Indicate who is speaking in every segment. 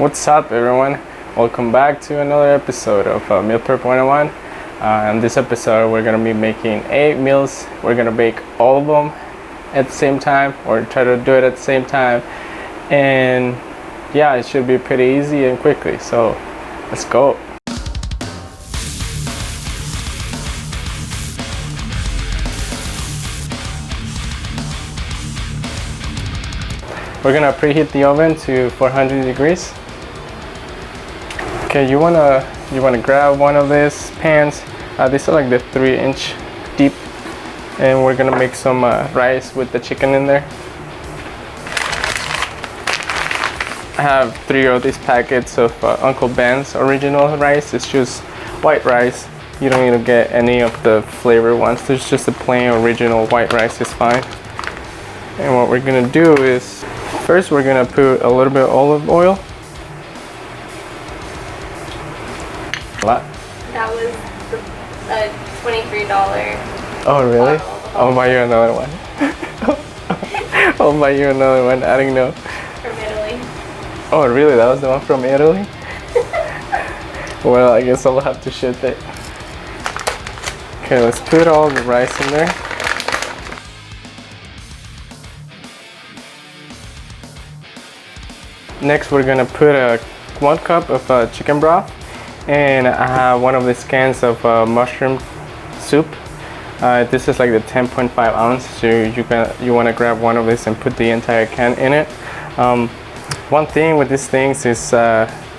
Speaker 1: What's up, everyone? Welcome back to another episode of Meal Prep 101. In this episode, we're going to be making 8 meals. We're going to bake all of them at the same time, or try to do it at the same time. And yeah, it should be pretty easy and quickly. So let's go. We're going to preheat the oven to 400 degrees. Okay, you wanna grab one of these pans. These are like the 3-inch deep, and we're gonna make some rice with the chicken in there. I have 3 of these packets of Uncle Ben's original rice. It's just white rice. You don't need to get any of the flavored ones. There's just a plain original white rice is fine. And what we're gonna do is, first we're gonna put a little bit of olive oil.
Speaker 2: That was a $23.
Speaker 1: Oh really? I'll buy you another one. I'll buy you another one. I don't know.
Speaker 2: From Italy.
Speaker 1: Oh really? That was the one from Italy? Well, I guess I'll have to ship it. Okay, let's put all the rice in there. Next, we're gonna put 1 cup of chicken broth. And I have one of these cans of mushroom soup. This is like the 10.5 ounce, so you want to grab one of these and put the entire can in it. One thing with these things is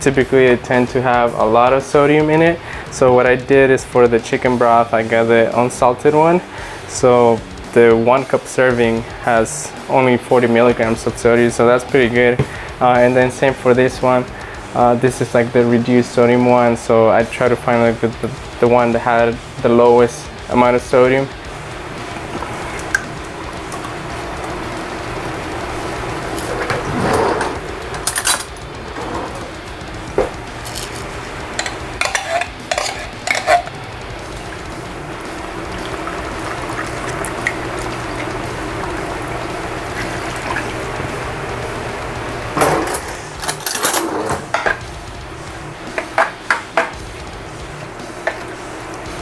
Speaker 1: typically they tend to have a lot of sodium in it. So what I did is, for the chicken broth, I got the unsalted one. So the 1 cup serving has only 40 milligrams of sodium, so that's pretty good. And then same for this one. This is like the reduced sodium one, so I try to find like the one that had the lowest amount of sodium.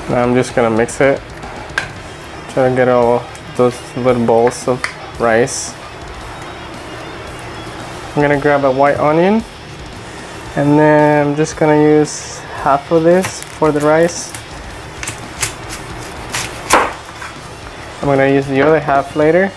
Speaker 1: Now I'm just gonna mix it. Try to get all those little balls of rice. I'm gonna grab a white onion, and then I'm just gonna use half of this for the rice. I'm gonna use the other half later.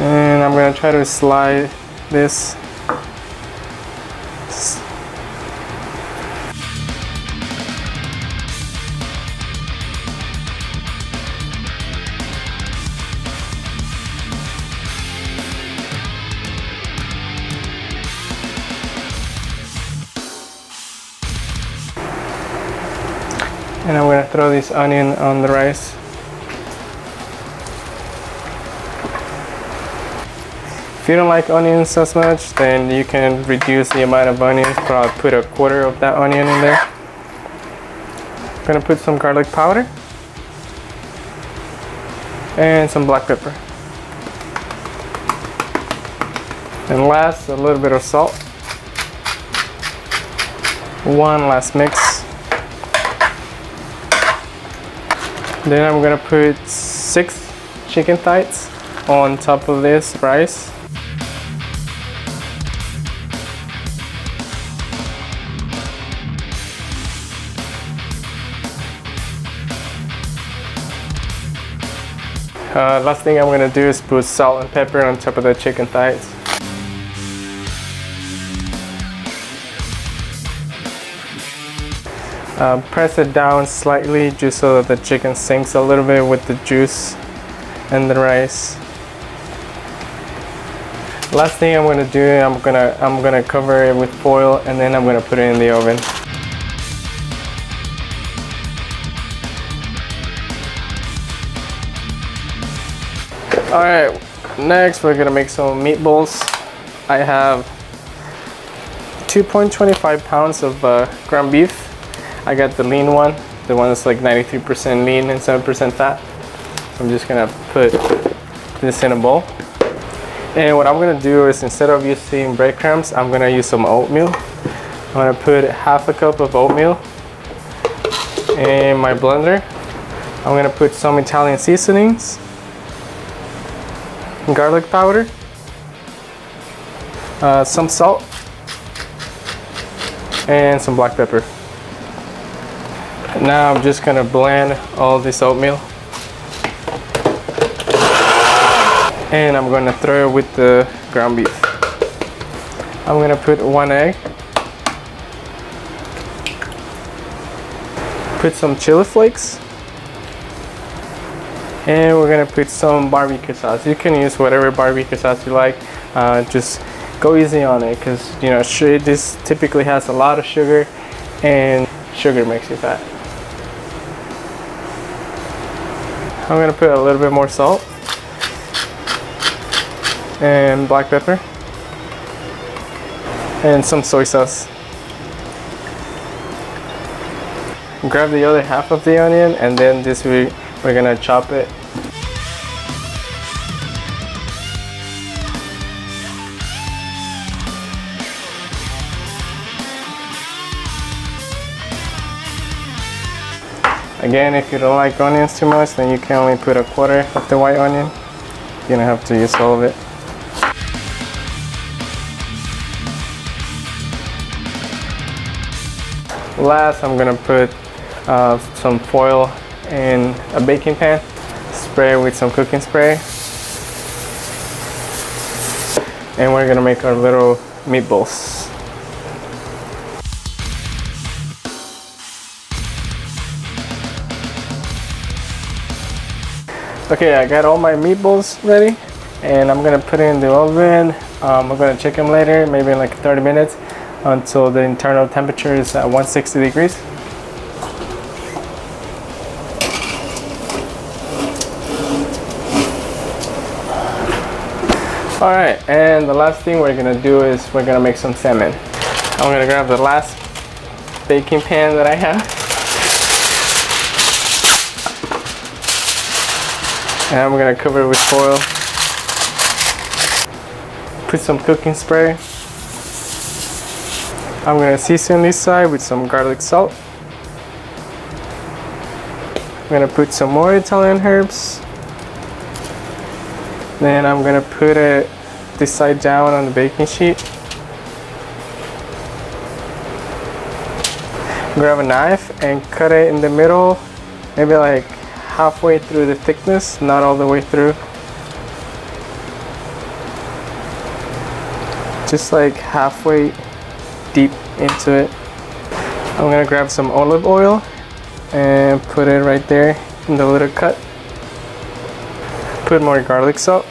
Speaker 1: And I'm going to try to slide this. And I'm going to throw this onion on the rice. If you don't like onions as much, then you can reduce the amount of onions. Probably put 1/4 of that onion in there. I'm gonna put some garlic powder and some black pepper. And last, a little bit of salt. One last mix. Then I'm gonna put 6 chicken thighs on top of this rice. Last thing I'm going to do is put salt and pepper on top of the chicken thighs. Press it down slightly just so that the chicken sinks a little bit with the juice and the rice. Last thing I'm going to do, I'm gonna cover it with foil, and then I'm going to put it in the oven. Alright, next we're gonna make some meatballs. I have 2.25 pounds of ground beef. I got the lean one, the one that's like 93% lean and 7% fat. So I'm just gonna put this in a bowl. And what I'm gonna do is, instead of using breadcrumbs, I'm gonna use some oatmeal. I'm gonna put half a cup of oatmeal in my blender. I'm gonna put some Italian seasonings, garlic powder, some salt, and some black pepper. Now I'm just gonna blend all this oatmeal, and I'm gonna throw it with the ground beef. I'm gonna put 1 egg, put some chili flakes, and we're gonna put some barbecue sauce. You can use whatever barbecue sauce you like. Just go easy on it, because you know this typically has a lot of sugar, and sugar makes you fat. I'm gonna put a little bit more salt and black pepper and some soy sauce. Grab the other half of the onion, and then we're gonna chop it. Again, if you don't like onions too much, then you can only put a quarter of the white onion. You don't have to use all of it. Last, I'm gonna put some foil in a baking pan, spray it with some cooking spray, and we're gonna make our little meatballs. Okay, I got all my meatballs ready, and I'm gonna put it in the oven. I'm gonna check them later, maybe in like 30 minutes, until the internal temperature is at 160 degrees. All right, and the last thing we're gonna do is we're gonna make some salmon. I'm gonna grab the last baking pan that I have, and I'm gonna cover it with foil. Put some cooking spray. I'm gonna season this side with some garlic salt. I'm gonna put some more Italian herbs. Then I'm gonna put it this side down on the baking sheet. Grab a knife and cut it in the middle, maybe like halfway through the thickness, not all the way through. Just like halfway deep into it. I'm gonna grab some olive oil and put it right there in the little cut. Put more garlic salt,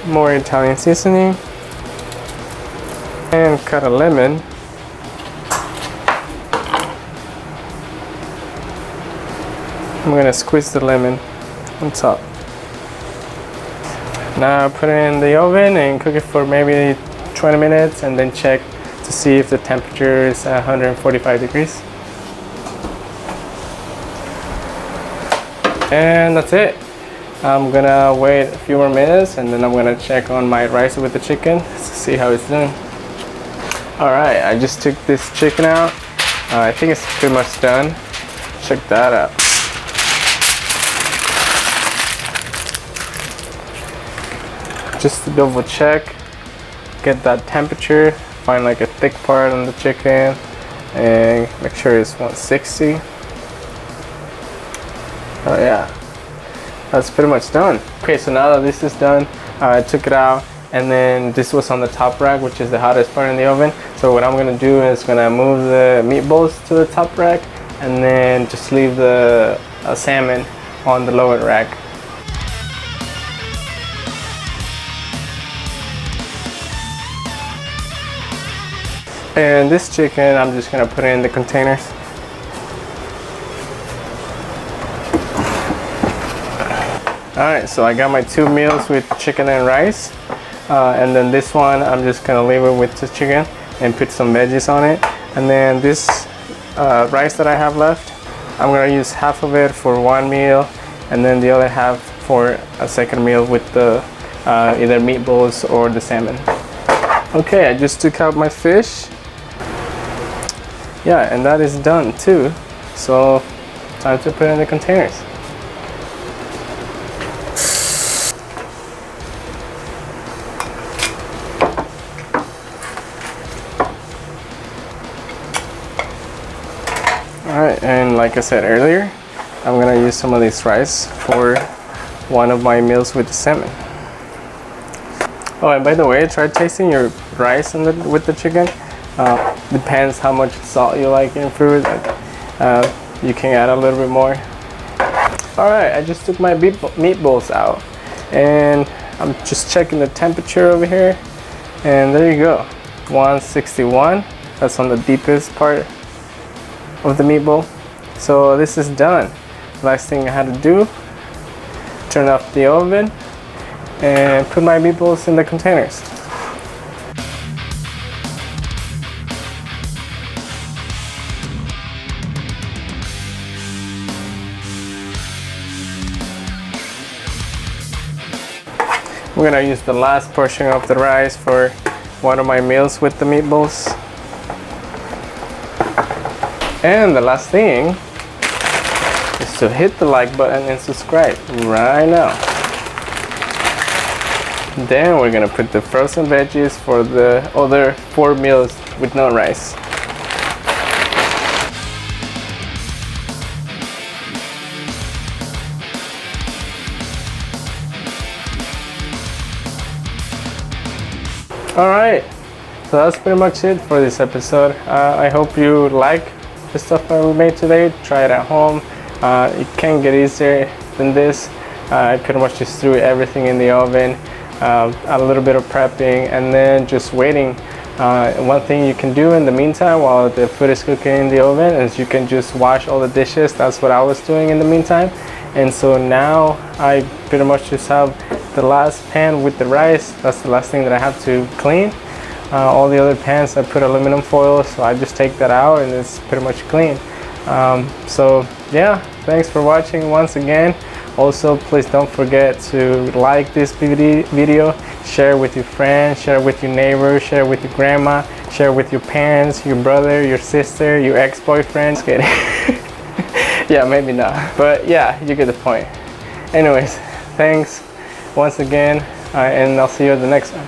Speaker 1: more Italian seasoning, and cut a lemon. I'm gonna squeeze the lemon on top. Now put it in the oven and cook it for maybe 20 minutes, and then check to see if the temperature is 145 degrees. And that's it. I'm gonna wait a few more minutes, and then I'm gonna check on my rice with the chicken to see how it's doing. All right, I just took this chicken out. I think it's pretty much done. Check that out. Just to double check, get that temperature, find like a thick part on the chicken, and make sure it's 160. Oh yeah, that's pretty much done. Okay, so now that this is done, I took it out, and then this was on the top rack, which is the hottest part in the oven. So what I'm gonna do is gonna move the meatballs to the top rack, and then just leave the salmon on the lower rack. And this chicken, I'm just gonna put it in the containers. Alright, so I got my 2 meals with chicken and rice. And then this one, I'm just gonna leave it with the chicken and put some veggies on it. And then this rice that I have left, I'm gonna use half of it for one meal, and then the other half for a second meal with the either meatballs or the salmon. Okay, I just took out my fish. Yeah, and that is done too. So time to put it in the containers. Alright, and like I said earlier, I'm gonna use some of this rice for one of my meals with the salmon. Oh, and by the way, try tasting your rice with the chicken. Depends how much salt you like in food. You can add a little bit more. Alright, I just took my meatballs out, and I'm just checking the temperature over here, and there you go, 161. That's on the deepest part of the meatball. So this is done. Last thing I had to do, turn off the oven and put my meatballs in the containers. I'm gonna use the last portion of the rice for one of my meals with the meatballs. And the last thing is to hit the like button and subscribe right now. Then we're gonna put the frozen veggies for the other 4 meals with no rice. Alright, so that's pretty much it for this episode. I hope you like the stuff that we made today. Try it at home. It can get easier than this. I pretty much just threw everything in the oven, a little bit of prepping, and then just waiting. One thing you can do in the meantime while the food is cooking in the oven is you can just wash all the dishes. That's what I was doing in the meantime. And so now I pretty much just have the last pan with the rice. That's the last thing that I have to clean. All the other pans I put aluminum foil, so I just take that out and it's pretty much clean. So yeah, thanks for watching once again. Also, please don't forget to like this video, share with your friends, share with your neighbors, share with your grandma, share with your parents, your brother, your sister, your ex-boyfriend. Just kidding. Yeah, maybe not, but yeah, you get the point. Anyways, thanks once again, and I'll see you at the next one.